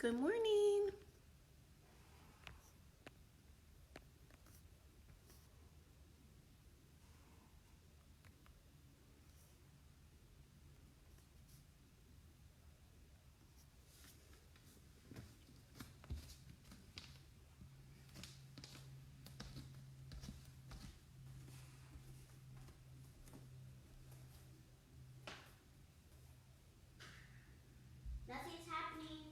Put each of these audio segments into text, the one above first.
Good morning. Nothing's happening.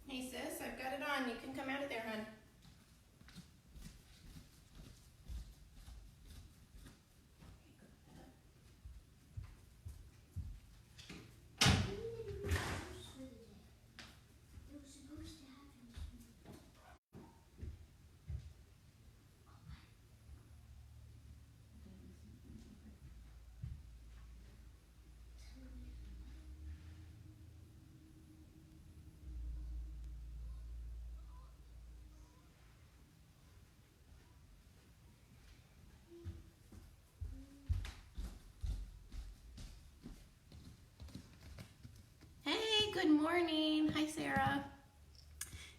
Hey sis, I've got it on. You can come out of there, hon. It was supposed to happen. Hey, good morning. Hi, Sarah.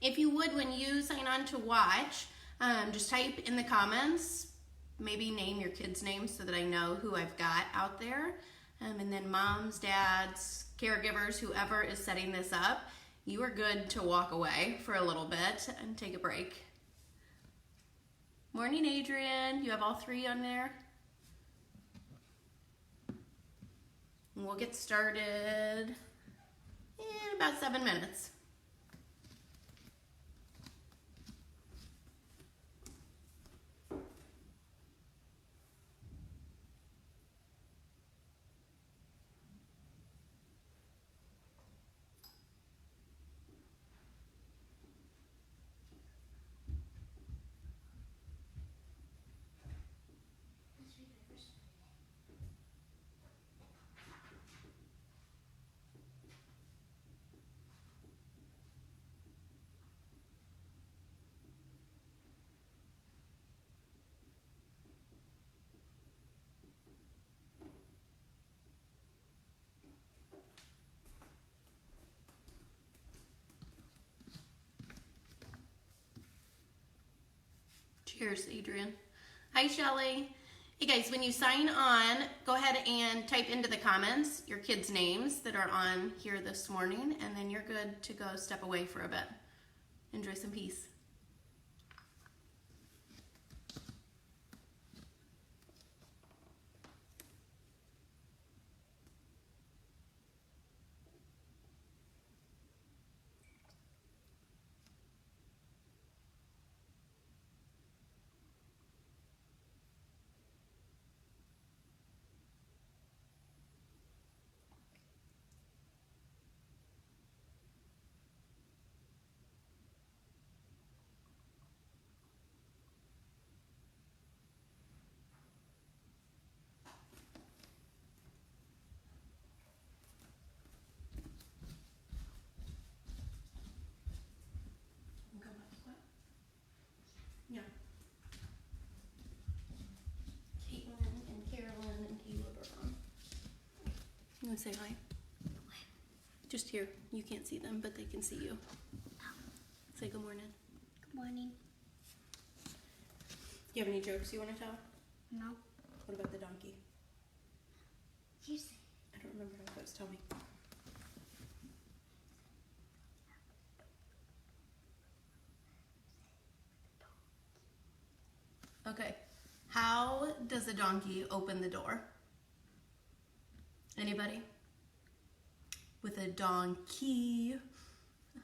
If you would, when you sign on to watch, just type in the comments, maybe name your kids' names so that I know who I've got out there. And then moms, dads, caregivers, whoever is setting this up, you are good to walk away for a little bit and take a break. Morning, Adrian. You have all three on there? And we'll get started in about 7 minutes. Let's read my first one today. Cheers, Adrian. Hi, Shelly. Hey guys, when you sign on, go ahead and type into the comments your kids' names that are on here this morning, and then you're good to go step away for a bit. Enjoy some peace. Yeah. Caitlin and Carolyn and Caleb are on. You want to say hi? Just here. You can't see them, but they can see you. Say good morning. Good morning. Do you have any jokes you want to tell? No. What about the donkey? You say. I don't remember how it goes. Tell me. Okay. How does a donkey open the door? Anybody? With a donkey.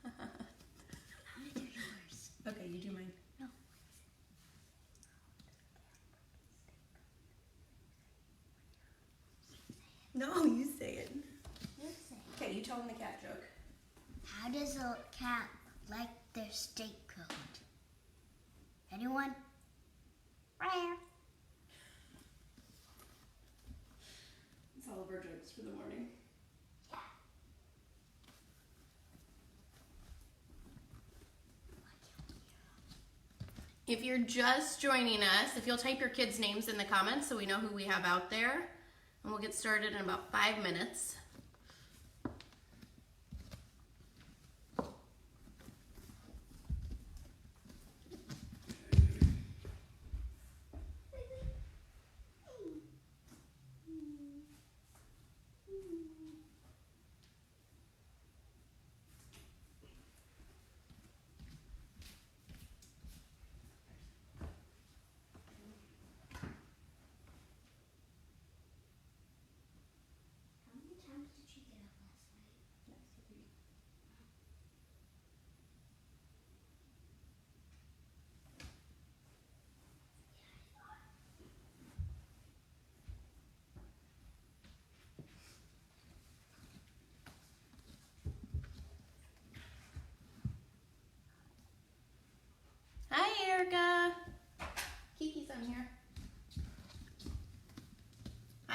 How to do yours? Okay, you do mine. No. No, you say it. You say. Okay, you tell them the cat joke. How does a cat like their steak cooked? Anyone? Rare. It's all of our jokes for the morning. If you're just joining us, if you'll type your kids' names in the comments so we know who we have out there, and we'll get started in about 5 minutes.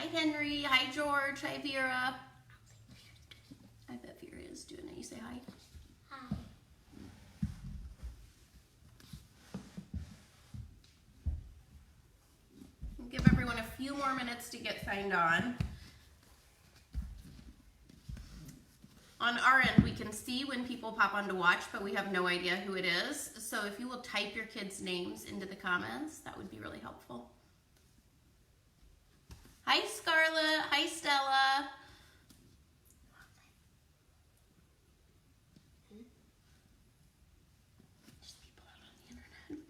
Hi, Henry. Hi, George. Hi, Vera. I bet Vera is doing it. You say hi. Hi. We'll give everyone a few more minutes to get signed on. On our end, we can see when people pop on to watch, but we have no idea who it is. So if you will type your kids' names into the comments, that would be really helpful. Hi, Scarlett. Hi, Stella. There's people out on the internet.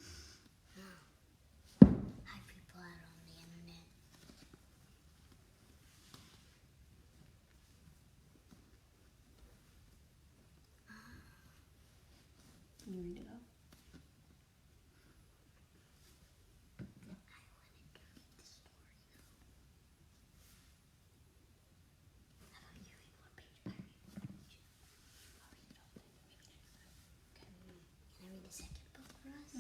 Hi, people out on the internet. You ready to go? Can I read a second book for us?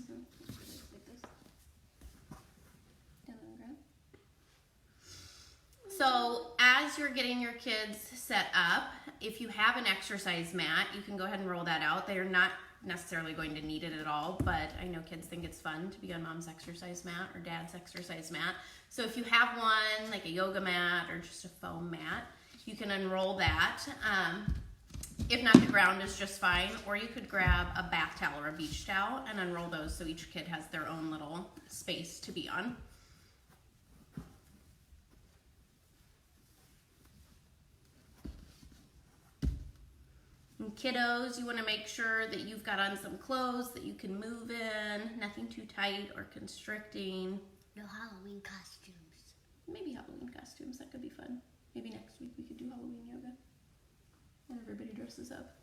So as you're getting your kids set up, if you have an exercise mat, you can go ahead and roll that out. They are not necessarily going to need it at all, but I know kids think it's fun to be on mom's exercise mat or dad's exercise mat. So if you have one, like a yoga mat or just a foam mat, you can unroll that. If not, the ground is just fine, or you could grab a bath towel or a beach towel and unroll those so each kid has their own little space to be on. And kiddos, you want to make sure that you've got on some clothes that you can move in, nothing too tight or constricting. No Halloween costumes. Maybe Halloween costumes, that could be fun. Maybe next week we could do Halloween yoga when everybody dresses up.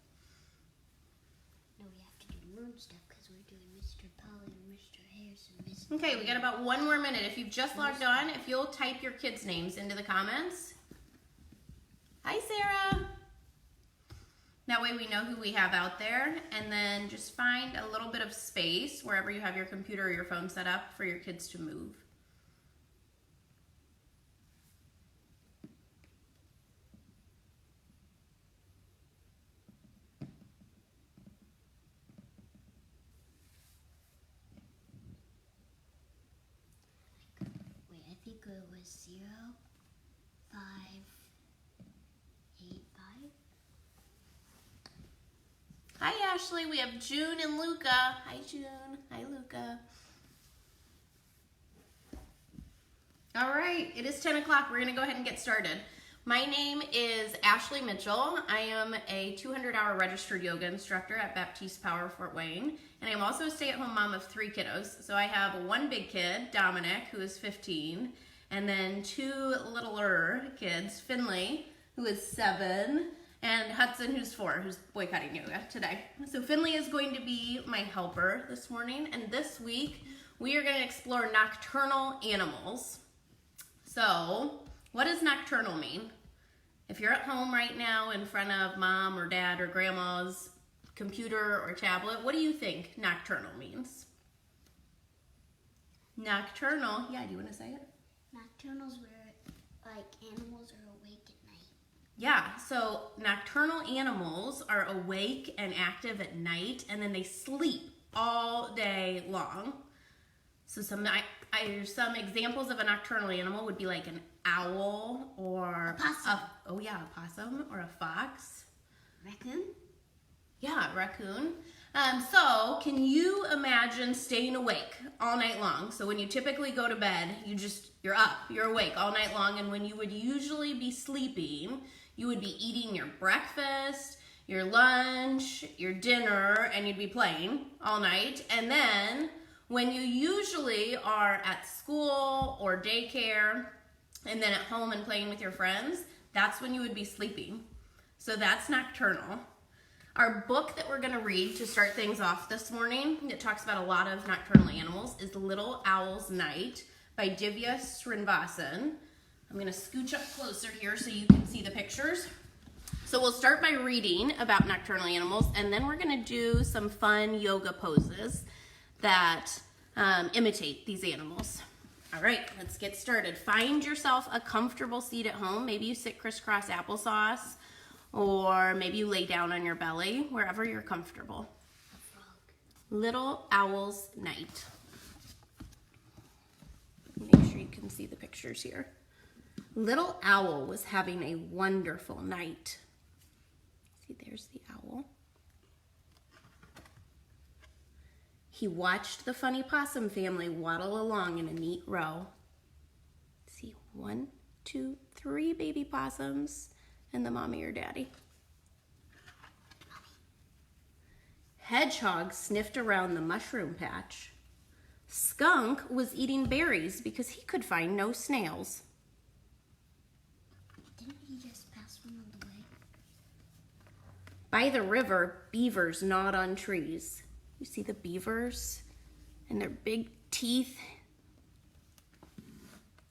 No, we have to do moon stuff because we're doing Mr. Polly and Mr. Harrison. Okay, we got about one more minute. If you've just logged on, if you'll type your kids' names into the comments. Hi, Sarah. That way we know who we have out there, and then just find a little bit of space wherever you have your computer or your phone set up for your kids to move. Wait, I think it was 0, 5, 8, 5. Hi, Ashley. We have June and Luca. Hi, June. Hi, Luca. All right, it is 10 o'clock. We're going to go ahead and get started. My name is Ashley Mitchell. I am a 200-hour registered yoga instructor at Baptiste Power Fort Wayne, and I'm also a stay-at-home mom of 3 kiddos. So I have one big kid, Dominic, who is 15, and then 2 littler kids, Finley, who is 7, and Hudson, who's 4, who's boycotting yoga today. So Finley is going to be my helper this morning, and this week we are going to explore nocturnal animals. So, what does nocturnal mean? If you're at home right now in front of mom or dad or grandma's computer or tablet, what do you think nocturnal means? Nocturnal, yeah, do you want to say it? Nocturnals where, like, animals are awake at night. Yeah, so nocturnal animals are awake and active at night, and then they sleep all day long. So some examples of a nocturnal animal would be like an owl or a possum. A possum or a fox. Raccoon? Yeah, raccoon. So can you imagine staying awake all night long? So when you typically go to bed, you're up, you're awake all night long, and when you would usually be sleeping, you would be eating your breakfast, your lunch, your dinner, and you'd be playing all night. And then when you usually are at school or daycare and then at home and playing with your friends, that's when you would be sleeping. So that's nocturnal. Our book that we're going to read to start things off this morning, that talks about a lot of nocturnal animals, is Little Owl's Night by Divya Srinivasan. I'm going to scooch up closer here so you can see the pictures. So we'll start by reading about nocturnal animals, and then we're going to do some fun yoga poses that imitate these animals. All right, let's get started. Find yourself a comfortable seat at home. Maybe you sit crisscross applesauce, or maybe you lay down on your belly, wherever you're comfortable. Little Owl's Night. Make sure you can see the pictures here. Little Owl was having a wonderful night. See, there's the owl. He watched the funny possum family waddle along in a neat row. See, 1, 2, 3 baby possums and the mommy or daddy. Hedgehog sniffed around the mushroom patch. Skunk was eating berries because he could find no snails. Didn't he just pass one on the way? By the river, beavers gnawed on trees. You see the beavers and their big teeth.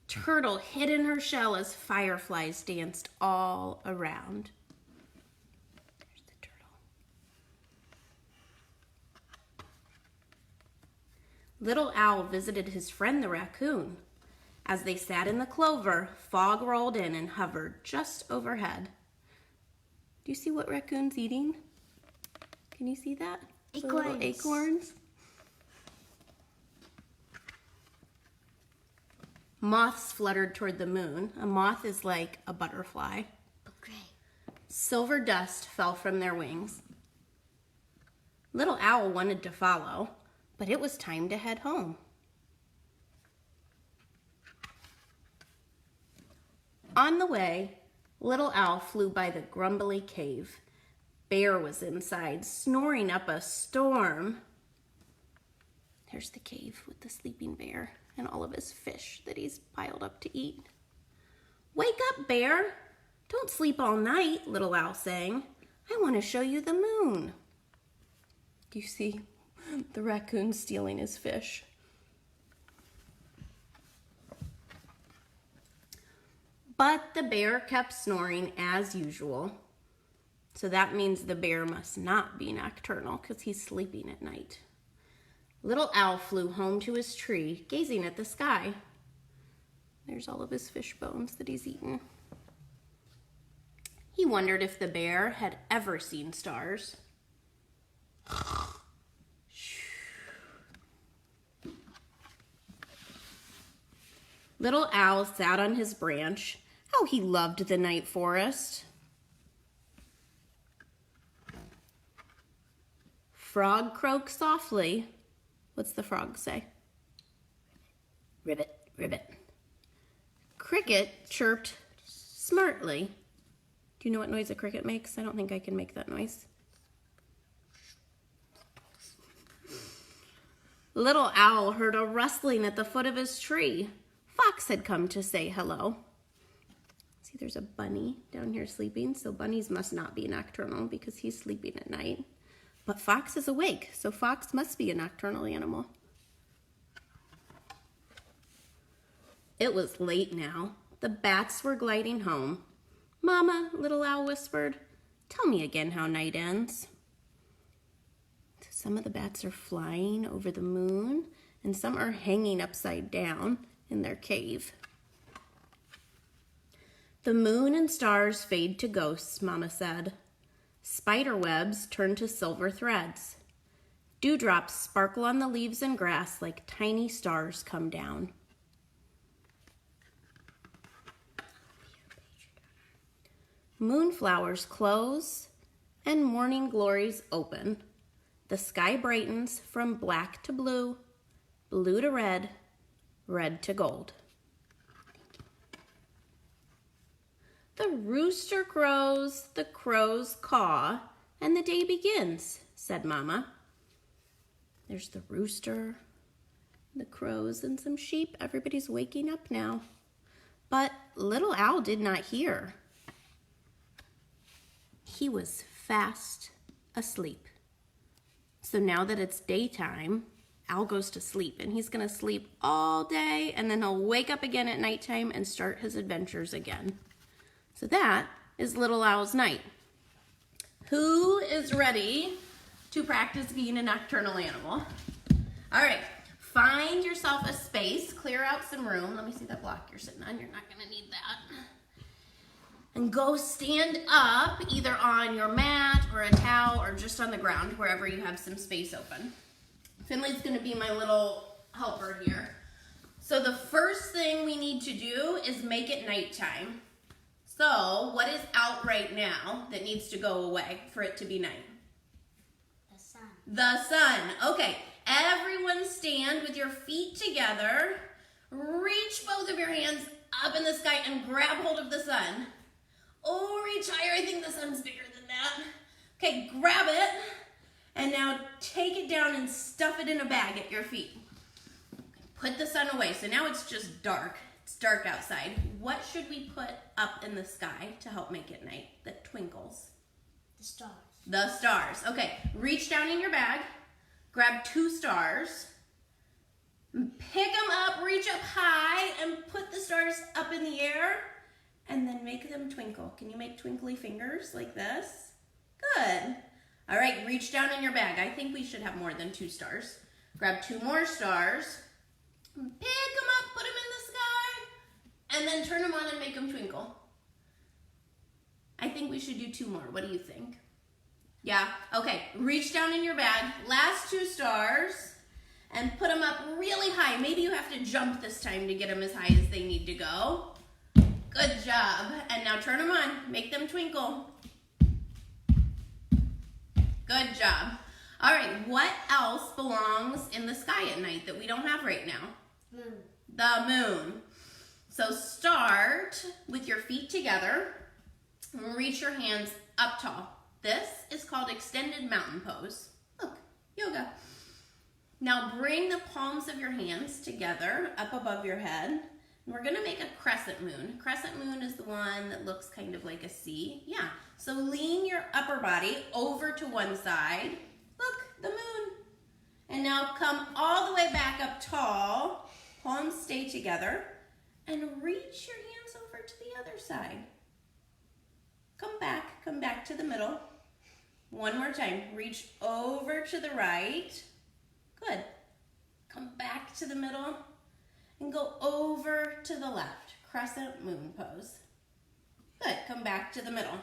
Turtle hid in her shell as fireflies danced all around. There's the turtle. Little Owl visited his friend the raccoon. As they sat in the clover, fog rolled in and hovered just overhead. Do you see what raccoon's eating? Can you see that? The little acorns. Moths fluttered toward the moon. A moth is like a butterfly. Okay. Silver dust fell from their wings. Little Owl wanted to follow, but it was time to head home. On the way, Little Owl flew by the grumbly cave. Bear was inside, snoring up a storm. There's the cave with the sleeping bear and all of his fish that he's piled up to eat. Wake up, Bear. Don't sleep all night, Little Owl sang. I want to show you the moon. Do you see the raccoon stealing his fish? But the bear kept snoring as usual. So that means the bear must not be nocturnal because he's sleeping at night. Little Owl flew home to his tree, gazing at the sky. There's all of his fish bones that he's eaten. He wondered if the bear had ever seen stars. Little Owl sat on his branch. How he loved the night forest. Frog croaked softly. What's the frog say? Ribbit, ribbit. Cricket chirped smartly. Do you know what noise a cricket makes? I don't think I can make that noise. Little Owl heard a rustling at the foot of his tree. Fox had come to say hello. See, there's a bunny down here sleeping, so bunnies must not be nocturnal because he's sleeping at night. But Fox is awake, so Fox must be a nocturnal animal. It was late now. The bats were gliding home. Mama, Little Owl whispered, tell me again how night ends. Some of the bats are flying over the moon, and some are hanging upside down in their cave. The moon and stars fade to ghosts, Mama said. Spider webs turn to silver threads. Dewdrops sparkle on the leaves and grass like tiny stars come down. Moonflowers close and morning glories open. The sky brightens from black to blue, blue to red, red to gold. The rooster crows, the crows caw, and the day begins, said Mama. There's the rooster, the crows, and some sheep. Everybody's waking up now. But Little Owl did not hear. He was fast asleep. So now that it's daytime, Owl goes to sleep, and he's gonna sleep all day, and then he'll wake up again at nighttime and start his adventures again. So that is Little Owl's night. Who is ready to practice being a nocturnal animal? All right, find find yourself a space, clear out some room. Let me see that block you're sitting on. You're not gonna need that. And go stand up either on your mat or a towel or just on the ground, wherever you have some space open. Finley's gonna be my little helper here. So the first thing we need to do is make it nighttime. So what is out right now that needs to go away for it to be night? The sun. The sun. Okay, everyone stand with your feet together. Reach both of your hands up in the sky and grab hold of the sun. Oh, reach higher. I think the sun's bigger than that. Okay, grab it. And now take it down and stuff it in a bag at your feet. Put the sun away. So now it's just dark. It's dark outside. What should we put up in the sky to help make it night that twinkles? The stars. The stars. Okay, reach down in your bag. Grab 2 stars. Pick them up, reach up high, and put the stars up in the air. And then make them twinkle. Can you make twinkly fingers like this? Good. All right, reach down in your bag. I think we should have more than 2 stars. Grab 2 more stars. Pick them up, put them in the sky, and then turn them on and make them twinkle. I think we should do 2 more. What do you think? Yeah? Okay, reach down in your bag. Last 2 stars, and put them up really high. Maybe you have to jump this time to get them as high as they need to go. Good job. And now turn them on. Make them twinkle. Good job. All right, what else belongs in the sky at night that we don't have right now? Moon. The moon. So start with your feet together. Reach your hands up tall. This is called extended mountain pose. Look, yoga. Now bring the palms of your hands together up above your head. We're gonna make a crescent moon. Crescent moon is the one that looks kind of like a C. Yeah, so lean your upper body over to one side. Look, the moon. And now come all the way back up tall. Palms stay together. And reach your hands over to the other side. Come back to the middle. One more time, reach over to the right. Good. Come back to the middle. And go over to the left, crescent moon pose. Good, come back to the middle.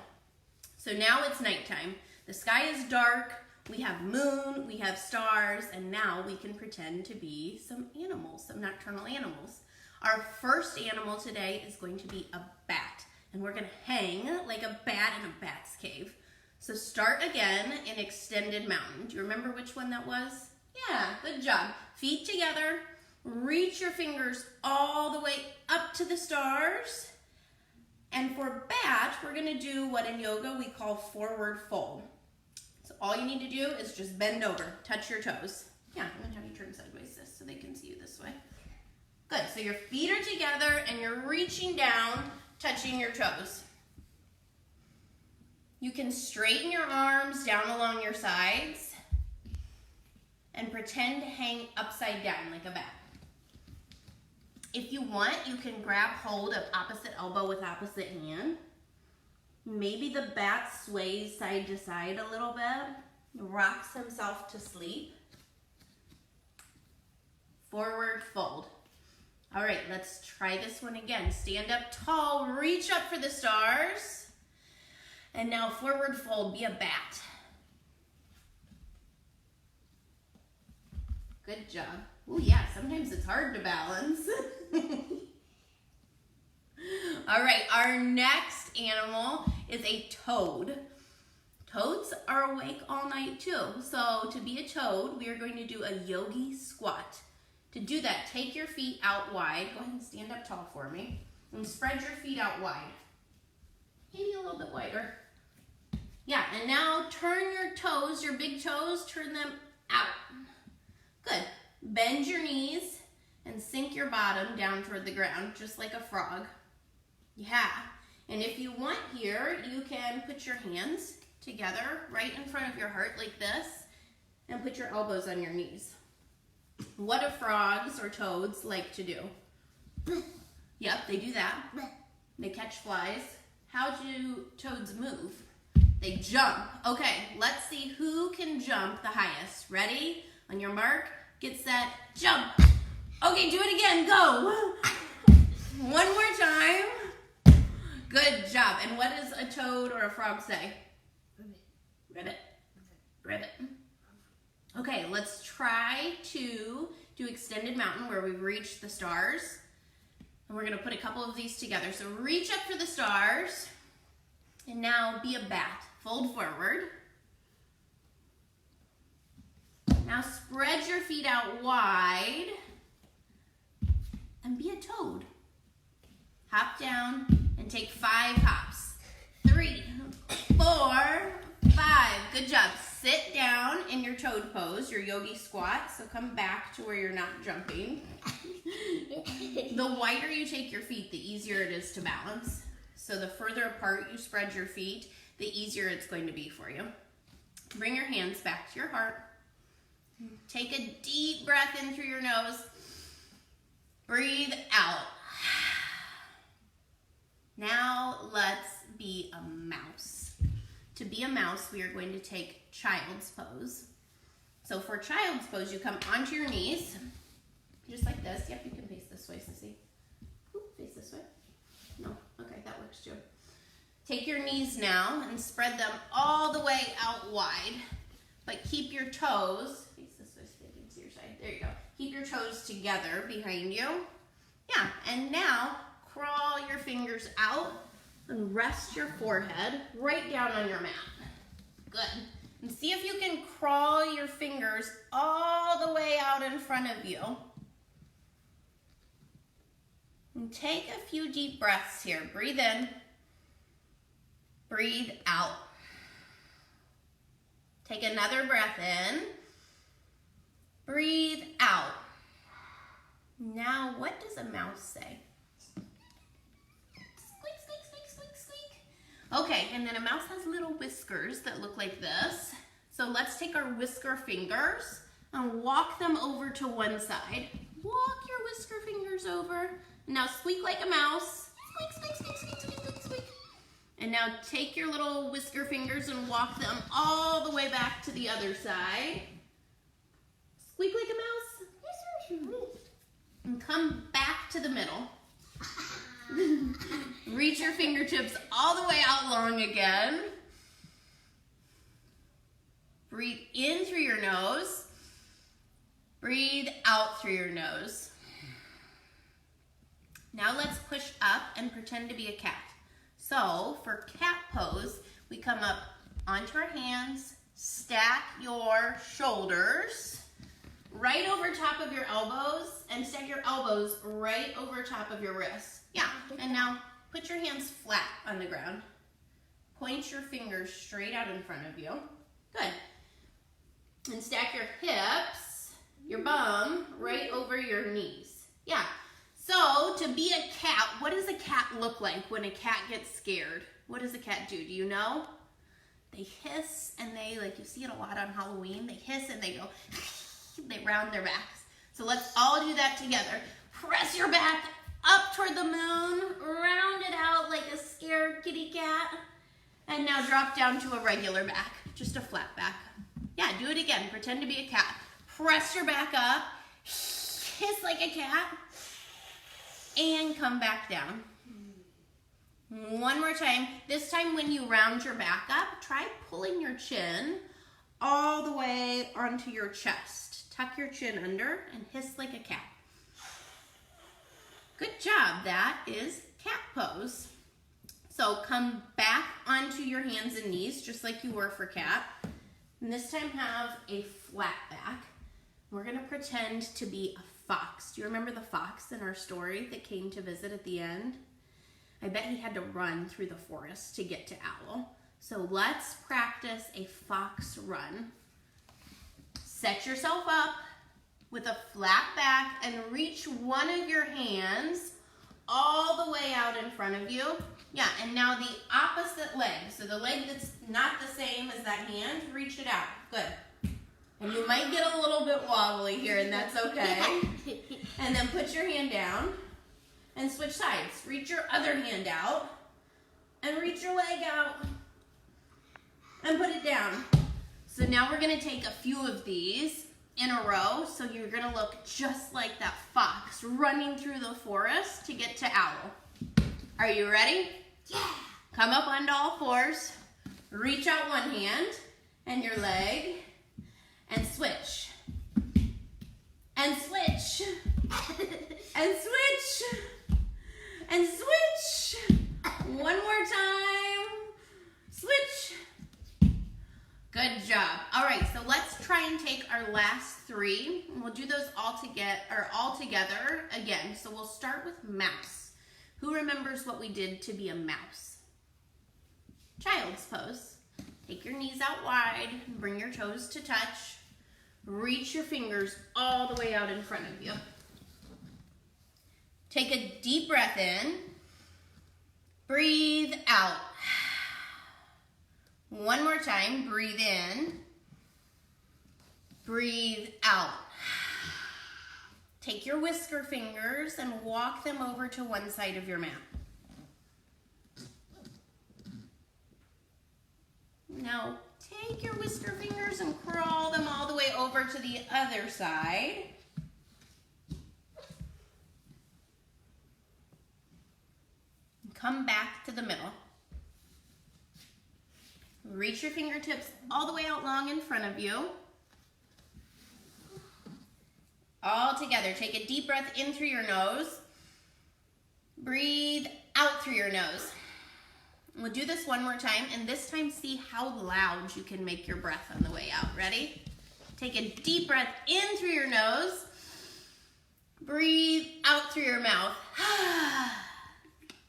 So now it's nighttime. The sky is dark, we have moon, we have stars, and now we can pretend to be some animals, some nocturnal animals. Our first animal today is going to be a bat, and we're gonna hang like a bat in a bat's cave. So start again in extended mountain. Do you remember which one that was? Yeah, good job. Feet together. Reach your fingers all the way up to the stars. And for bat, we're gonna do what in yoga we call forward fold. So all you need to do is just bend over, touch your toes. Yeah, I'm gonna have you turn sideways this so they can see you this way. Good, so your feet are together and you're reaching down, touching your toes. You can straighten your arms down along your sides and pretend to hang upside down like a bat. If you want, you can grab hold of opposite elbow with opposite hand. Maybe the bat sways side to side a little bit, rocks himself to sleep. Forward fold. All right, let's try this one again. Stand up tall, reach up for the stars. And now forward fold, be a bat. Good job. Oh yeah, sometimes it's hard to balance. All right, our next animal is a toad. Toads are awake all night too. So to be a toad, we are going to do a yogi squat. To do that, take your feet out wide. Go ahead and stand up tall for me. And spread your feet out wide. Maybe a little bit wider. Yeah, and now turn your toes, your big toes, turn them out. Good. Bend your knees and sink your bottom down toward the ground, just like a frog. Yeah. And if you want here, you can put your hands together right in front of your heart like this and put your elbows on your knees. What do frogs or toads like to do? Yep, they do that. They catch flies. How do toads move? They jump. Okay, let's see who can jump the highest. Ready? On your mark, get set, jump. Okay, do it again. Go. One more time. Good job. And what does a toad or a frog say? Ribbit. Ribbit. Okay, let's try to do extended mountain where we've reached the stars. And we're going to put a couple of these together. So reach up for the stars. And now be a bat. Fold forward. Now spread your feet out wide. And be a toad. Hop down and take 5 hops. 3, 4, 5. Good job. Sit down in your toad pose, your yogi squat. So come back to where you're not jumping. The wider you take your feet, the easier it is to balance. So the further apart you spread your feet, the easier it's going to be for you. Bring your hands back to your heart. Take a deep breath in through your nose. Breathe out. Now let's be a mouse. To be a mouse, we are going to take child's pose. So for child's pose, you come onto your knees, just like this. Yep, you can face this way, Sissy. Ooh, face this way. No, okay, that works too. Take your knees now and spread them all the way out wide, but keep your toes, face this way so they can see your side. There you go. Keep your toes together behind you. Yeah, and now crawl your fingers out and rest your forehead right down on your mat. Good. And see if you can crawl your fingers all the way out in front of you. And take a few deep breaths here. Breathe in. Breathe out. Take another breath in. Breathe out. Now, what does a mouse say? Squeak, squeak, squeak, squeak, squeak. Okay, and then a mouse has little whiskers that look like this. So let's take our whisker fingers and walk them over to one side. Walk your whisker fingers over. Now squeak like a mouse. Squeak, squeak, squeak, squeak, squeak, squeak, squeak. And now take your little whisker fingers and walk them all the way back to the other side. Squeak like a mouse. And come back to the middle. Reach your fingertips all the way out long again. Breathe in through your nose. Breathe out through your nose. Now let's push up and pretend to be a cat. So for cat pose, we come up onto our hands, stack your shoulders right over top of your elbows, and stack your elbows right over top of your wrists. Yeah, and now put your hands flat on the ground. Point your fingers straight out in front of you. Good. And stack your hips, your bum, right over your knees. Yeah. So to be a cat, what does a cat look like when a cat gets scared? What does a cat do? Do you know? They hiss and they, like you see it a lot on Halloween, they hiss and they go, they round their backs. So let's all do that together. Press your back up toward the moon, round it out like a scared kitty cat, and now drop down to a regular back, just a flat back. Yeah, do it again. Pretend to be a cat. Press your back up, hiss like a cat, and come back down. One more time. This time when you round your back up, try pulling your chin all the way onto your chest. Tuck your chin under and hiss like a cat. Good job. That is cat pose. So come back onto your hands and knees just like you were for cat. And this time have a flat back. We're going to pretend to be a fox. Do you remember the fox in our story that came to visit at the end? I bet he had to run through the forest to get to Owl. So let's practice a fox run. Set yourself up with a flat back and reach one of your hands all the way out in front of you. Yeah, and now the opposite leg. So the leg that's not the same as that hand, reach it out. Good. And you might get a little bit wobbly here, and that's okay. And then put your hand down and switch sides. Reach your other hand out and reach your leg out and put it down. So now we're going to take a few of these in a row, so you're gonna look just like that fox running through the forest to get to owl. Are you ready? Yeah. Come up onto all fours, reach out one hand and your leg, and switch. And switch. And switch. And switch. One more time. Switch. Good job. All right, so let's try and take our last three, and we'll do those all together again. So we'll start with mouse. Who remembers what we did to be a mouse? Child's pose. Take your knees out wide, bring your toes to touch. Reach your fingers all the way out in front of you. Take a deep breath in. Breathe out. One more time, breathe in. Breathe out. Take your whisker fingers and walk them over to one side of your mat. Now, take your whisker fingers and crawl them all the way over to the other side. Come back to the middle. Reach your fingertips all the way out long in front of you. All together, take a deep breath in through your nose. Breathe out through your nose. We'll do this one more time, and this time see how loud you can make your breath on the way out. Ready? Take a deep breath in through your nose. Breathe out through your mouth.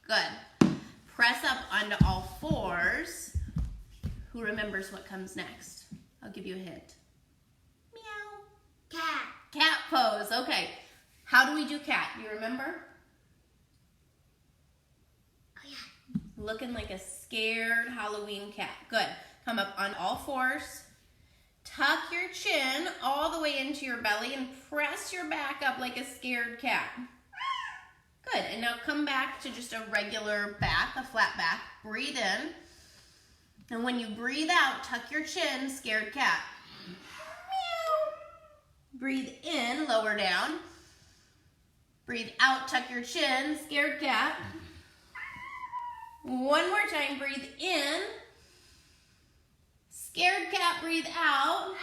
Good. Press up onto all fours. Who remembers what comes next? I'll give you a hint. Meow. Cat. Cat pose. Okay. How do we do cat? You remember? Oh, yeah. Looking like a scared Halloween cat. Good. Come up on all fours. Tuck your chin all the way into your belly and press your back up like a scared cat. Good. And now come back to just a regular back, a flat back. Breathe in. And when you breathe out, tuck your chin, scared cat. Meow. Breathe in, lower down. Breathe out, tuck your chin, scared cat. One more time, breathe in. Scared cat, breathe out.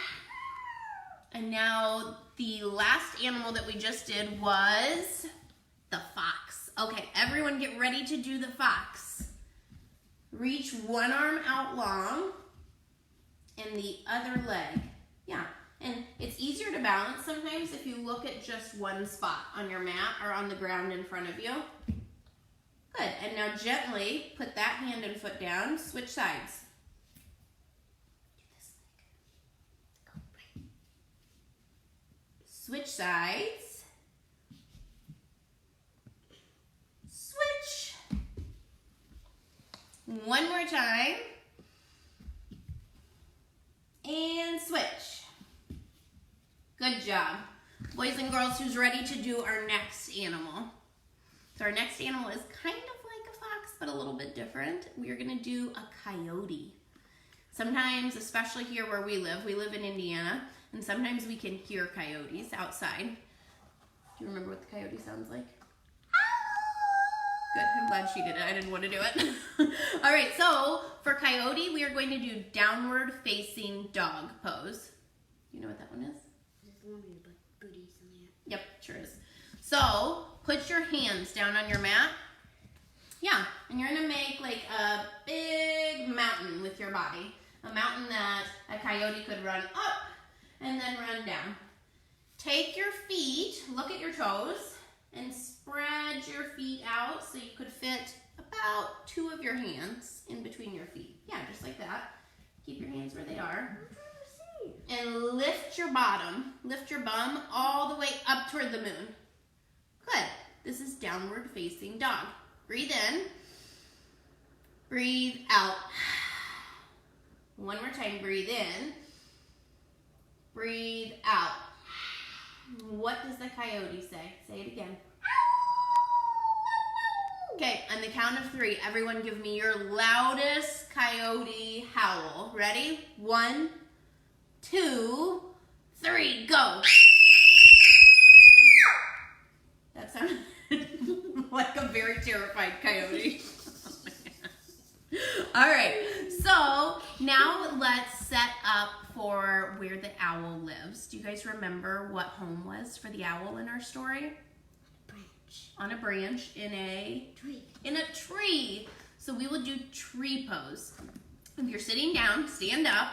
And now the last animal that we just did was the fox. Okay, everyone get ready to do the fox. Reach one arm out long and the other leg. Yeah, and it's easier to balance sometimes if you look at just one spot on your mat or on the ground in front of you. Good, and now gently put that hand and foot down, switch sides. Switch sides. Switch. One more time. And switch. Good job. Boys and girls, who's ready to do our next animal? So our next animal is kind of like a fox, but a little bit different. We are gonna do a coyote. Sometimes, especially here where we live in Indiana, and sometimes we can hear coyotes outside. Do you remember what the coyote sounds like? Good, I'm glad she did it. I didn't want to do it. All right, so for coyote, we are going to do downward facing dog pose. You know what that one is? There's one with booties in there. Yep, sure is. So put your hands down on your mat. Yeah, and you're gonna make like a big mountain with your body. A mountain that a coyote could run up and then run down. Take your feet, look at your toes, and spread your feet out so you could fit about 2 of your hands in between your feet. Yeah, just like that. Keep your hands where they are. And lift your bottom, lift your bum all the way up toward the moon. Good. This is downward facing dog. Breathe in. Breathe out. One more time, breathe in. Breathe out. What does the coyote say? Say it again. Okay, on the count of 3, everyone give me your loudest coyote howl. Ready? 1, 2, 3, go. That sounded like a very terrified coyote. All right, so now let's set up for where the owl lives. Do you guys remember what home was for the owl in our story? Branch. On a branch in a Tree. In a tree. So we will do tree pose. If you're sitting down, stand up.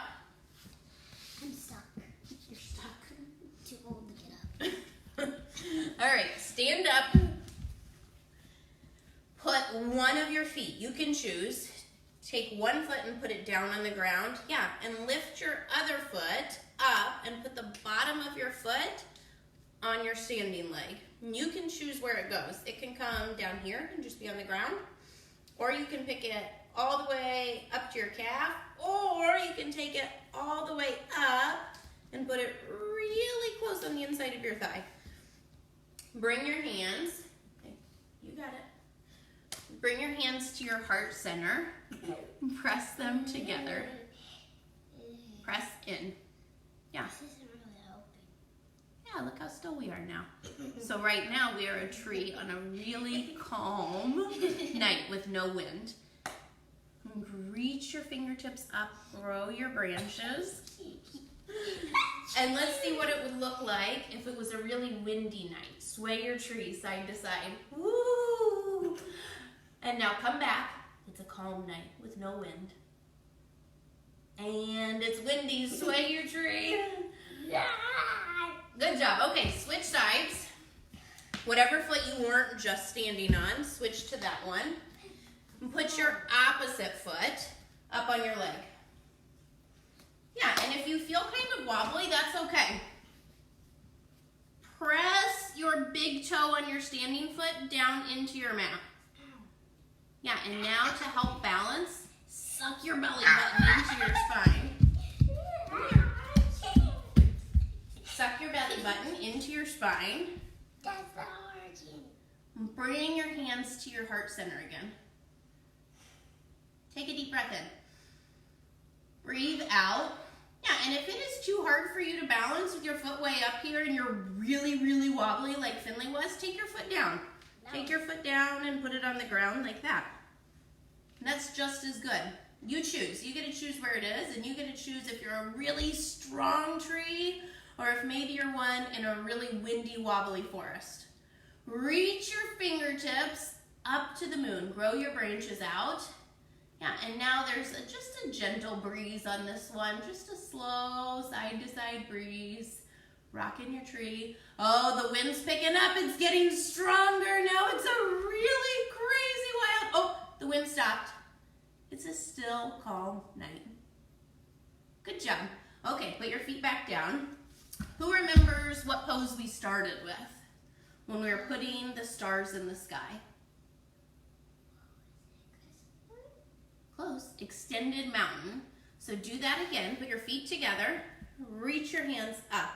I'm stuck. You're stuck. Too old to get up. All right, stand up. Put one of your feet, you can choose. Take one foot and put it down on the ground. Yeah, and lift your other foot up and put the bottom of your foot on your standing leg. And you can choose where it goes. It can come down here and just be on the ground, or you can pick it all the way up to your calf, or you can take it all the way up and put it really close on the inside of your thigh. Bring your hands, okay, you got it. Bring your hands to your heart center. Press them together. Press in. Yeah. This isn't really helping. Yeah, look how still we are now. So right now we are a tree on a really calm night with no wind. Reach your fingertips up, grow your branches. And let's see what it would look like if it was a really windy night. Sway your tree side to side. Woo! And now come back. It's a calm night with no wind. And it's windy. Sway your tree. Good job. Okay, switch sides. Whatever foot you weren't just standing on, switch to that one. And put your opposite foot up on your leg. Yeah, and if you feel kind of wobbly, that's okay. Press your big toe on your standing foot down into your mat. Yeah, and now to help balance, suck your belly button into your spine. Suck your belly button into your spine. That's the origin. Bring your hands to your heart center again. Take a deep breath in. Breathe out. Yeah, and if it is too hard for you to balance with your foot way up here and you're really, really wobbly like Finley was, take your foot down. No. Take your foot down and put it on the ground like that. And that's just as good. You choose. You get to choose where it is, and you get to choose if you're a really strong tree or if maybe you're one in a really windy, wobbly forest. Reach your fingertips up to the moon. Grow your branches out. Yeah, and now there's just a gentle breeze on this one. Just a slow side-to-side breeze. Rocking your tree. Oh, the wind's picking up. It's getting stronger now. It's a really crazy wild... Oh, the wind stopped. It's a still, calm night. Good job. Okay, put your feet back down. Who remembers what pose we started with when we were putting the stars in the sky? Close. Extended mountain. So do that again. Put your feet together. Reach your hands up.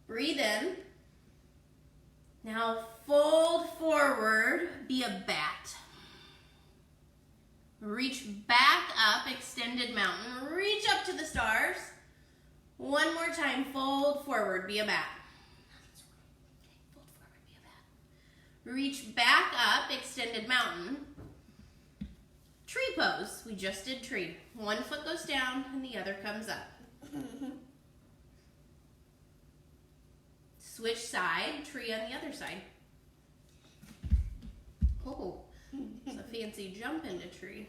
Breathe in. Now fold forward. Be a bat. Reach back up. Extended mountain. Reach up to the stars. One more time. Fold forward. Be a bat. Fold forward. Be a bat. Reach back up. Extended mountain. Tree pose. We just did tree. One foot goes down and the other comes up. Switch side, tree on the other side. Oh, it's a fancy jump into tree.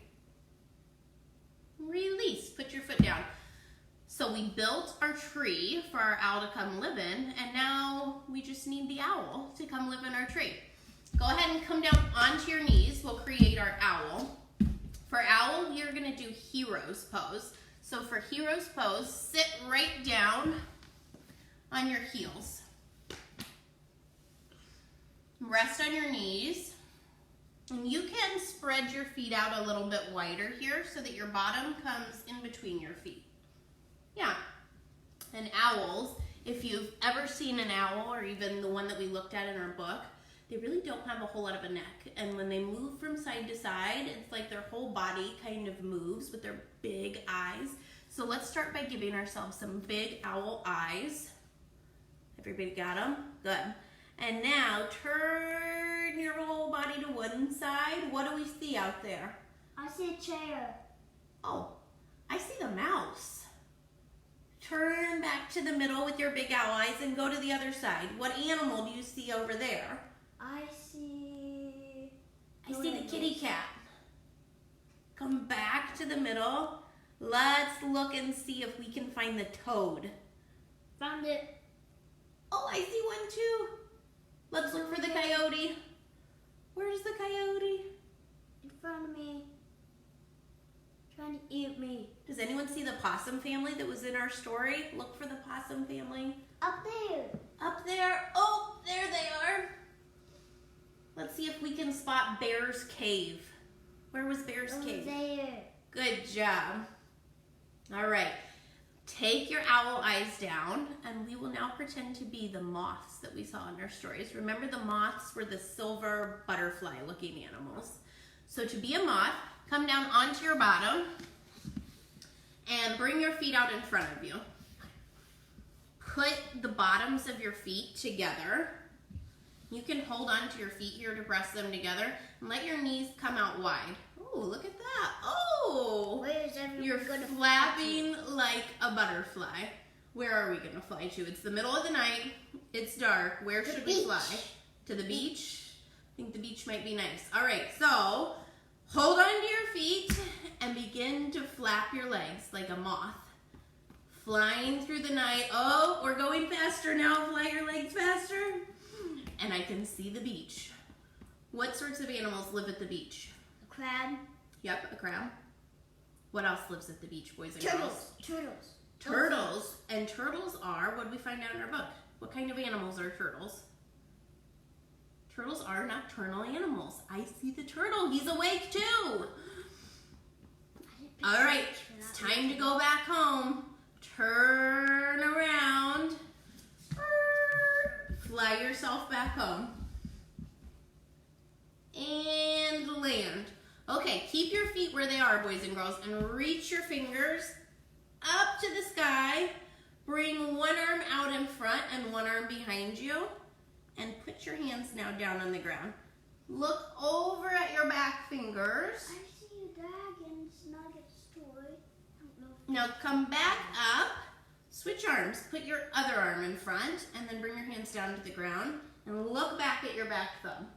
Release, put your foot down. So we built our tree for our owl to come live in, and now we just need the owl to come live in our tree. Go ahead and come down onto your knees. We'll create our owl. For owl, you're gonna do hero's pose. So for hero's pose, sit right down on your heels. Rest on your knees. And you can spread your feet out a little bit wider here so that your bottom comes in between your feet. Yeah. And owls, if you've ever seen an owl, or even the one that we looked at in our book, they really don't have a whole lot of a neck. And when they move from side to side, it's like their whole body kind of moves with their big eyes. So let's start by giving ourselves some big owl eyes. Everybody got them? Good. And now turn your whole body to one side. What do we see out there? I see a chair. Oh, I see the mouse. Turn back to the middle with your big owl eyes and go to the other side. What animal do you see over there? I see the kitty cat. Come back to the middle. Let's look and see if we can find the toad. Found it. Oh, I see one too. Let's look for the coyote. Where's the coyote? In front of me. Trying to eat me. Does anyone see the possum family that was in our story? Look for the possum family. Up there. Up there. Oh, there they are. Let's see if we can spot Bear's Cave. Where was Bear's Cave? There. Good job. All right. Take your owl eyes down, and we will now pretend to be the moths that we saw in our stories. Remember, the moths were the silver butterfly-looking animals. So to be a moth, come down onto your bottom and bring your feet out in front of you. Put the bottoms of your feet together. You can hold on to your feet here to press them together and let your knees come out wide. Oh, look at that. Oh, Where is everyone you're gonna flapping like a butterfly. Where are we going to fly to? It's the middle of the night. It's dark. Where should we fly? To the beach? I think the beach might be nice. All right, so hold on to your feet and begin to flap your legs like a moth. Flying through the night. Oh, we're going faster now. Fly your legs faster. And I can see the beach. What sorts of animals live at the beach? A crab. Yep, a crab. What else lives at the beach, boys and girls? Turtles. Turtles. And turtles are, what did we find out in our book? What kind of animals are turtles? Turtles are nocturnal animals. I see the turtle. He's awake too. All right, it's time to go back home. Turn around. Fly yourself back home. And land. Okay, keep your feet where they are, boys and girls, and reach your fingers up to the sky. Bring one arm out in front and one arm behind you. And put your hands now down on the ground. Look over at your back fingers. I see a dragon's nuggets toy. I don't know. Now come back up. Switch arms. Put your other arm in front and then bring your hands down to the ground and look back at your back thumb.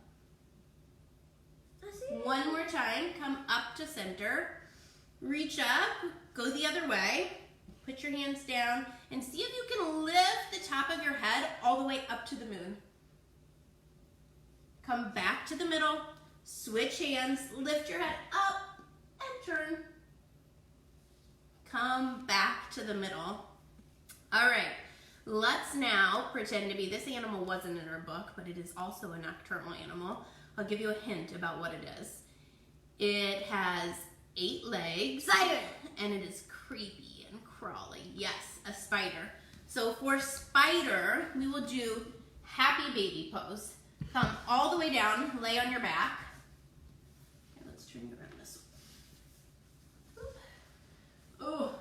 I see it. One more time. Come up to center. Reach up. Go the other way. Put your hands down and see if you can lift the top of your head all the way up to the moon. Come back to the middle. Switch hands. Lift your head up and turn. Come back to the middle. All right, let's now pretend to be, this animal wasn't in our book, but it is also a nocturnal animal. I'll give you a hint about what it is. It has 8 legs. Spider. And it is creepy and crawly. Yes, a spider. So for spider, we will do happy baby pose. Come all the way down, lay on your back. Okay, let's turn you around this way. Oh,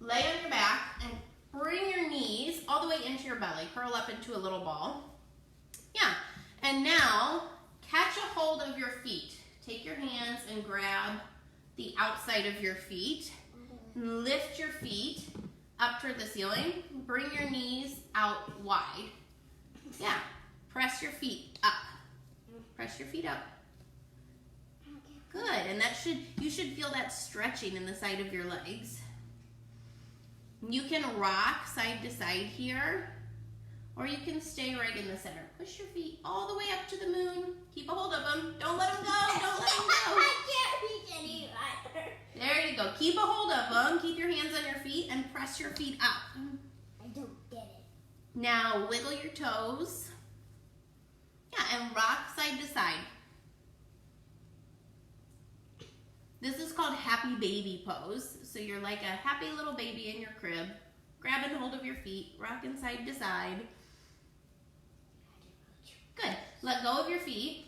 lay on your back and bring your knees all the way into your belly. Curl up into a little ball. Yeah, and now catch a hold of your feet. Take your hands and grab the outside of your feet. Lift your feet up toward the ceiling. Bring your knees out wide. Yeah, press your feet up. Press your feet up. Good, and you should feel that stretching in the side of your legs. You can rock side to side here, or you can stay right in the center. Push your feet all the way up to the moon. Keep a hold of them. Don't let them go. Don't let them go. I can't reach any either. There you go. Keep a hold of them. Keep your hands on your feet and press your feet up. I don't get it. Now wiggle your toes. Yeah, and rock side to side. This is called happy baby pose. So you're like a happy little baby in your crib, grabbing hold of your feet, rocking side to side. Good. Let go of your feet.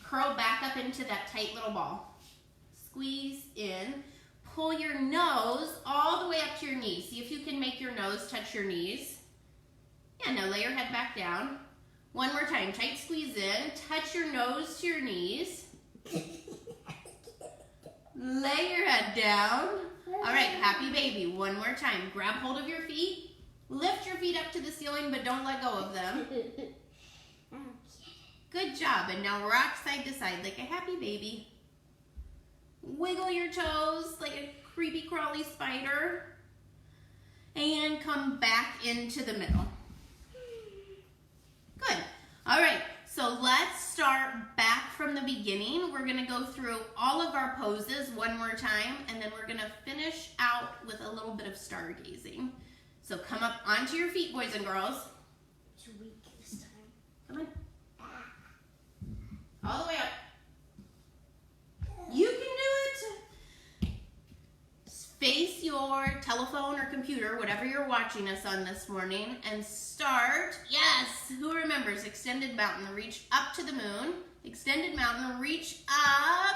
Curl back up into that tight little ball. Squeeze in. Pull your nose all the way up to your knees. See if you can make your nose touch your knees. Yeah, now lay your head back down. One more time, tight squeeze in, touch your nose to your knees. Lay your head down. All right, happy baby. One more time, grab hold of your feet. Lift your feet up to the ceiling, but don't let go of them. Good job, and now rock side to side like a happy baby. Wiggle your toes like a creepy crawly spider. And come back into the middle. Good. All right, so let's start back from the beginning. We're gonna go through all of our poses one more time, and then we're gonna finish out with a little bit of stargazing. So come up onto your feet, boys and girls. It's weak this time. Come on. All the way up. You can do it. Face your telephone or computer, whatever you're watching us on this morning, and start. Yes, who remembers extended mountain? Reach up to the moon. Extended mountain, reach up.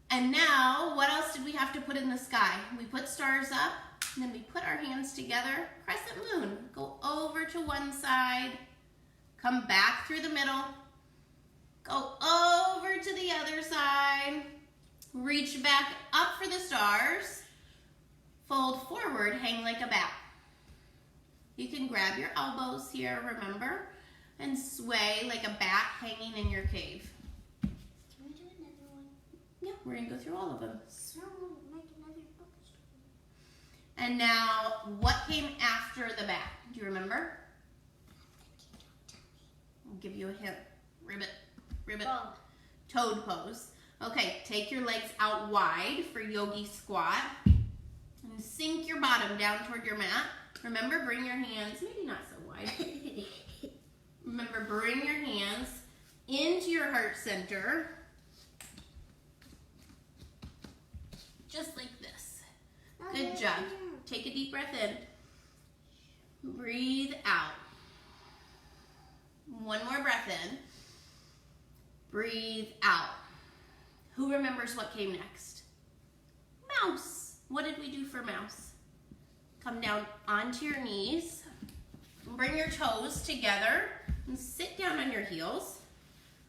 And now, what else did we have to put in the sky? We put stars up, and then we put our hands together. Crescent moon. Go over to one side. Come back through the middle. Go over to the other side. Reach back up for the stars. Fold forward, hang like a bat. You can grab your elbows here, remember? And sway like a bat hanging in your cave. Can we do another one? Yeah, we're gonna go through all of them. So, like another book story. And now, what came after the bat? Do you remember? I'll give you a hint. Ribbit, ribbit. Frog. Toad pose. Okay, take your legs out wide for yogi squat. And sink your bottom down toward your mat. Remember, bring your hands, maybe not so wide. Remember, bring your hands into your heart center. Just like this. Good job. Take a deep breath in. Breathe out. One more breath in. Breathe out. Who remembers what came next? Mouse. What did we do for mouse? Come down onto your knees. Bring your toes together and sit down on your heels.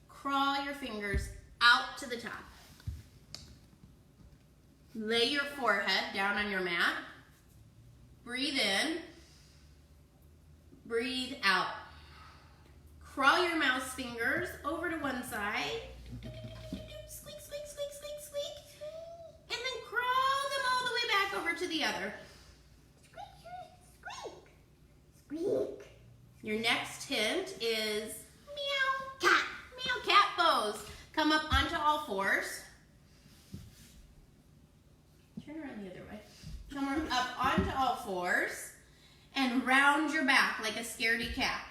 Crawl your fingers out to the top. Lay your forehead down on your mat. Breathe in. Breathe out. Crawl your mouse fingers over to one side. Squeak, squeak, squeak, squeak, squeak. And then crawl them all the way back over to the other. Squeak, squeak. Your next hint is meow cat. Meow cat pose. Come up onto all fours. Turn around the other way. Come up onto all fours and round your back like a scaredy cat.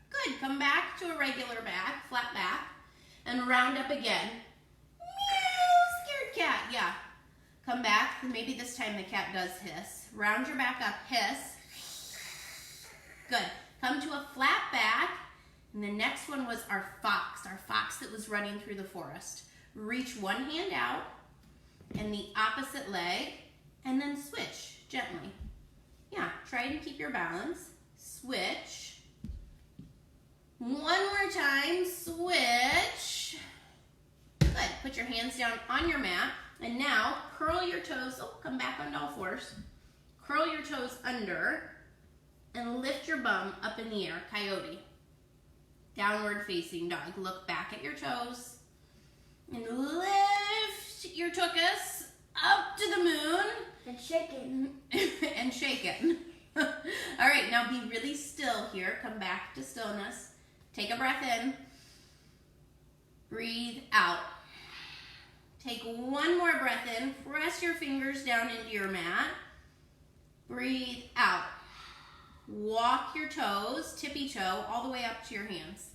Good. Come back to a regular back, flat back, and round up again. Meow, scared cat. Yeah. Come back. Maybe this time the cat does hiss. Round your back up, hiss. Good. Come to a flat back. And the next one was our fox that was running through the forest. Reach one hand out and the opposite leg, and then switch gently. Yeah, try to keep your balance. Switch. One more time, switch. Good. Put your hands down on your mat, and now curl your toes. Oh, come back onto all fours. Curl your toes under, and lift your bum up in the air, coyote. Downward facing dog. Look back at your toes, and lift your tuchus up to the moon. And shake it. And shake it. All right, now be really still here. Come back to stillness. Take a breath in. Breathe out. Take one more breath in. Press your fingers down into your mat. Breathe out. Walk your toes, tippy toe, all the way up to your hands.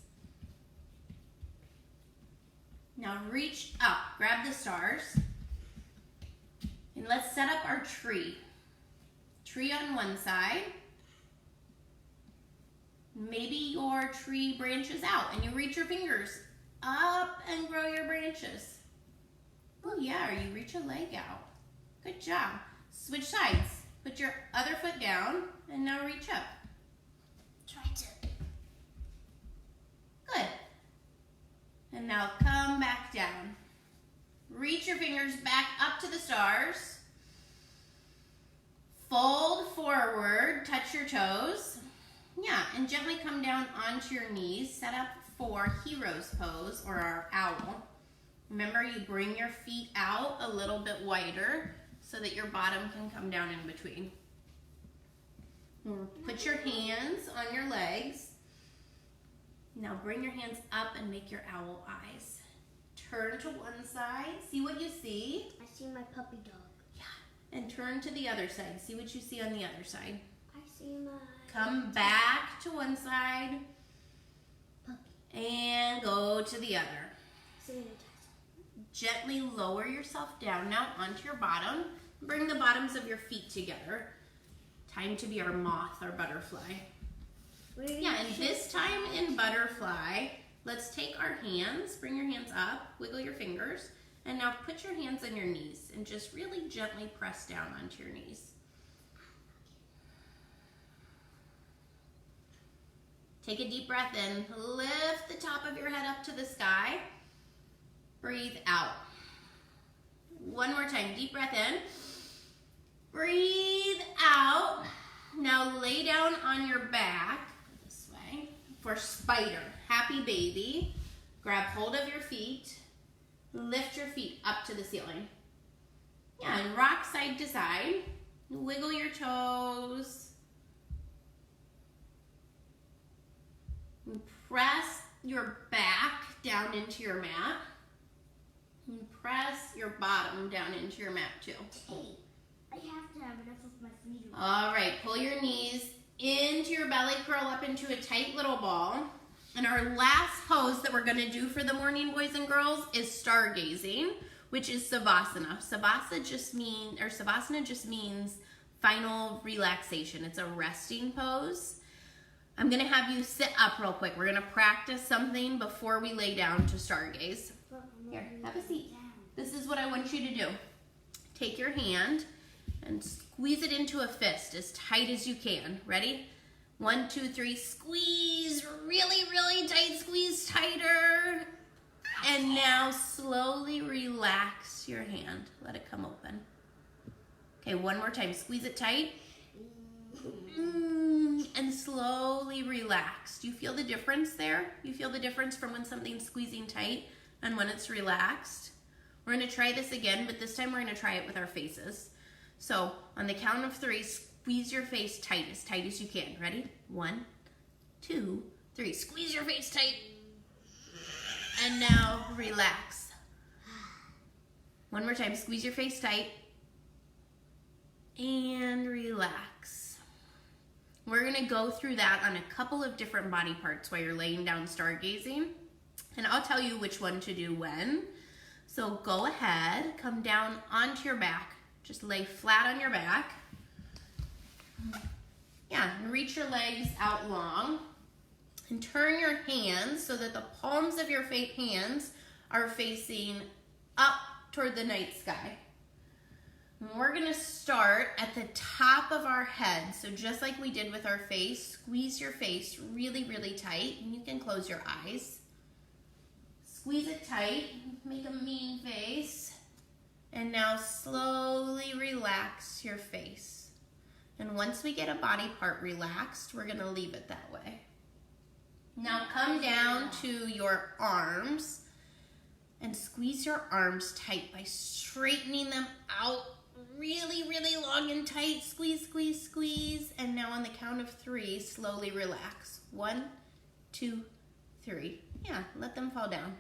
Now reach up. Grab the stars. And let's set up our tree. Tree on one side. Maybe your tree branches out and you reach your fingers up and grow your branches. Oh yeah, or you reach a leg out. Good job. Switch sides. Put your other foot down and now reach up. Try to. Good. And now come back down. Reach your fingers back up to the stars. Fold forward, touch your toes. Yeah, and gently come down onto your knees. Set up for hero's pose or our owl. Remember, you bring your feet out a little bit wider so that your bottom can come down in between. Put your hands on your legs. Now bring your hands up and make your owl eyes. Turn to one side. See what you see. I see my puppy dog. Yeah. And turn to the other side. See what you see on the other side. I see my Come back to one side. puppy. And go to the other. Sanitizer. Gently lower yourself down now onto your bottom. Bring the bottoms of your feet together. Time to be our moth, our butterfly. Yeah, and this time in butterfly, let's take our hands, bring your hands up, wiggle your fingers, and now put your hands on your knees and just really gently press down onto your knees. Take a deep breath in. Lift the top of your head up to the sky. Breathe out. One more time. Deep breath in. Breathe out. Now lay down on your back this way for spider. Happy baby. Grab hold of your feet. Lift your feet up to the ceiling. Yeah, and rock side to side. Wiggle your toes. Press your back down into your mat. And press your bottom down into your mat too. Hey, I have to have enough of my feet. All right, pull your knees into your belly, curl up into a tight little ball. And our last pose that we're gonna do for the morning, boys and girls, is stargazing, which is Savasana. Savasana just means final relaxation. It's a resting pose. I'm gonna have you sit up real quick. We're gonna practice something before we lay down to stargaze. Here, have a seat. This is what I want you to do. Take your hand and squeeze it into a fist as tight as you can. Ready? 1, 2, 3, squeeze, really, really tight, squeeze tighter. And now slowly relax your hand. Let it come open. Okay, one more time, squeeze it tight. And slowly relax. Do you feel the difference there? You feel the difference from when something's squeezing tight and when it's relaxed? We're gonna try this again, but this time we're gonna try it with our faces. So on the count of 3, squeeze your face tight as you can. Ready? 1, 2, 3. Squeeze your face tight. And now relax. One more time, squeeze your face tight. And relax. We're gonna go through that on a couple of different body parts while you're laying down stargazing. And I'll tell you which one to do when. So go ahead, come down onto your back. Just lay flat on your back. Yeah, and reach your legs out long. And turn your hands so that the palms of your hands are facing up toward the night sky. And we're gonna start at the top of our head. So just like we did with our face, squeeze your face really, really tight. And you can close your eyes. Squeeze it tight, make a mean face. And now slowly relax your face. And once we get a body part relaxed, we're gonna leave it that way. Now come down to your arms and squeeze your arms tight by straightening them out really, really long and tight. Squeeze, squeeze, squeeze. And now on the count of 3, slowly relax. 1, 2, 3. Yeah, let them fall down.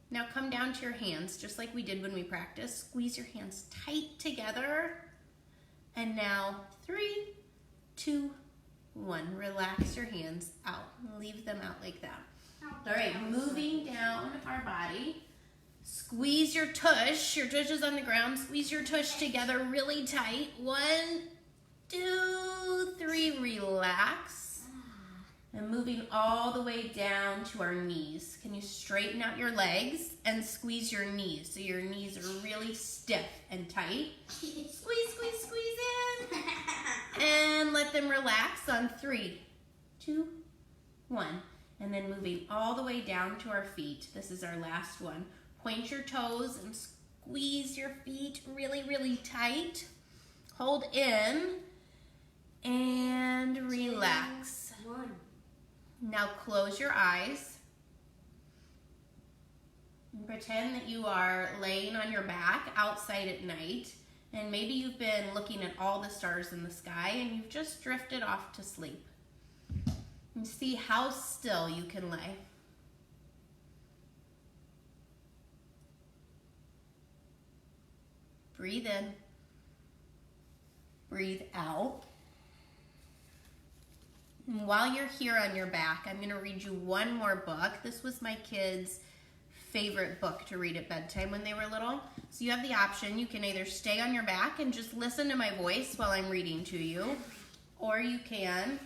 Now come down to your hands, just like we did when we practiced. Squeeze your hands tight together. And now 3, 2, 1. Relax your hands out. Leave them out like that. All right, moving down our body. Squeeze your tush. Your tush is on the ground. Squeeze your tush together really tight. 1, 2, 3. Relax. And moving all the way down to our knees. Can you straighten out your legs and squeeze your knees so your knees are really stiff and tight? Squeeze, squeeze, squeeze in. And let them relax on 3, 2, 1. And then moving all the way down to our feet. This is our last one. Point your toes and squeeze your feet really, really tight. Hold in and relax. 2, 1. Now close your eyes. And pretend that you are laying on your back outside at night. And maybe you've been looking at all the stars in the sky and you've just drifted off to sleep. And see how still you can lay. Breathe in. Breathe out. And while you're here on your back, I'm going to read you one more book. This was my kids' favorite book to read at bedtime when they were little. So you have the option. You can either stay on your back and just listen to my voice while I'm reading to you, or you can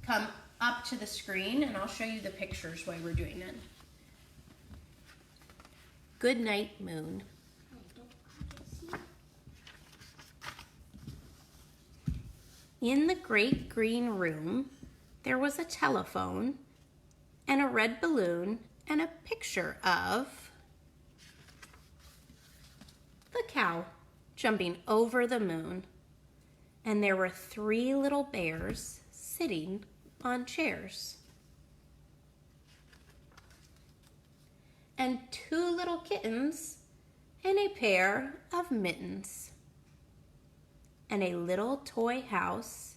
come up to the screen and I'll show you the pictures while we're doing it. Good night, moon. In the great green room, there was a telephone and a red balloon and a picture of the cow jumping over the moon. And there were 3 little bears sitting on chairs. And 2 little kittens and a pair of mittens. And a little toy house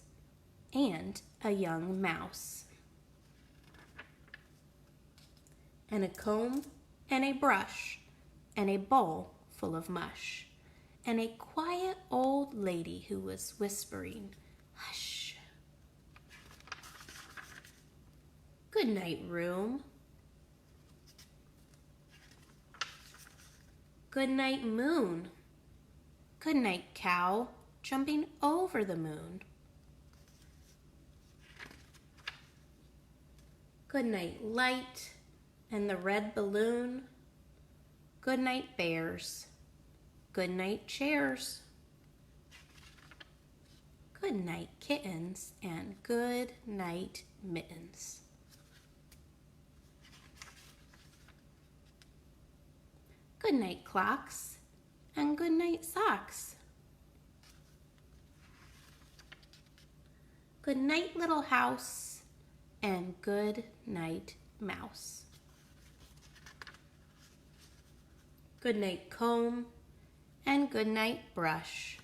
and a young mouse. And a comb and a brush and a bowl full of mush. And a quiet old lady who was whispering, hush. Good night, room. Good night, moon. Good night, cow, jumping over the moon. Good night, light and the red balloon. Good night, bears. Good night, chairs. Good night, kittens, and good night, mittens. Good night, clocks, and good night, socks. Good night, little house, and good night, mouse. Good night, comb, and good night, brush.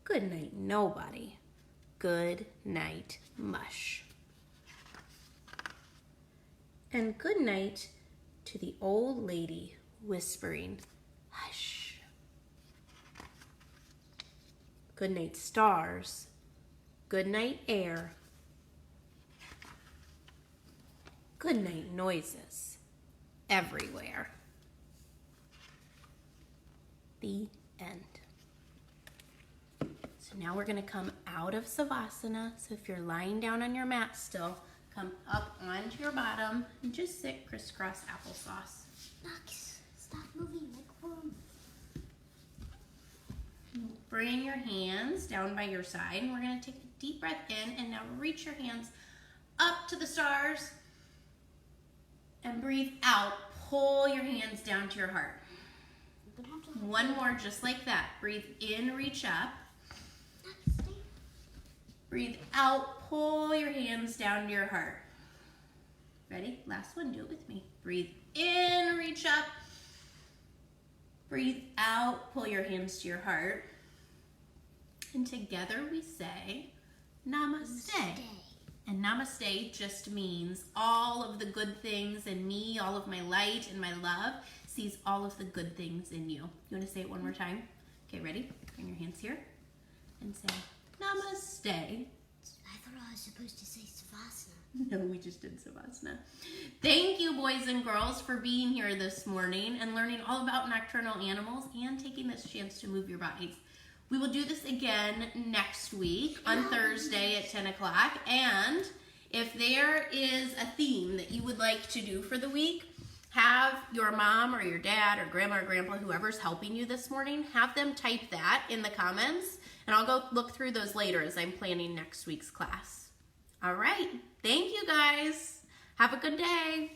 Good night, nobody. Good night, mush. And good night to the old lady whispering, hush. Good night, stars. Good night, air. Good night, noises everywhere. The end. So now we're going to come out of Savasana. So if you're lying down on your mat still, come up onto your bottom and just sit crisscross applesauce. Max, stop moving like worm. Bring your hands down by your side and we're going to take a deep breath in and now reach your hands up to the stars and breathe out. Pull your hands down to your heart. One more just like that. Breathe in, reach up. Breathe out, pull your hands down to your heart. Ready? Last one, do it with me. Breathe in, reach up. Breathe out, pull your hands to your heart. And together we say, Namaste. Namaste. And Namaste just means all of the good things in me, all of my light and my love sees all of the good things in you. You want to say it one more time? Okay, ready? Bring your hands here and say, Namaste. I thought I was supposed to say Savasana. No, we just did Savasana. Thank you, boys and girls, for being here this morning and learning all about nocturnal animals and taking this chance to move your bodies. We will do this again next week on Thursday at 10 o'clock. And if there is a theme that you would like to do for the week, have your mom or your dad or grandma or grandpa, whoever's helping you this morning, have them type that in the comments, and I'll go look through those later as I'm planning next week's class. All right, thank you guys. Have a good day.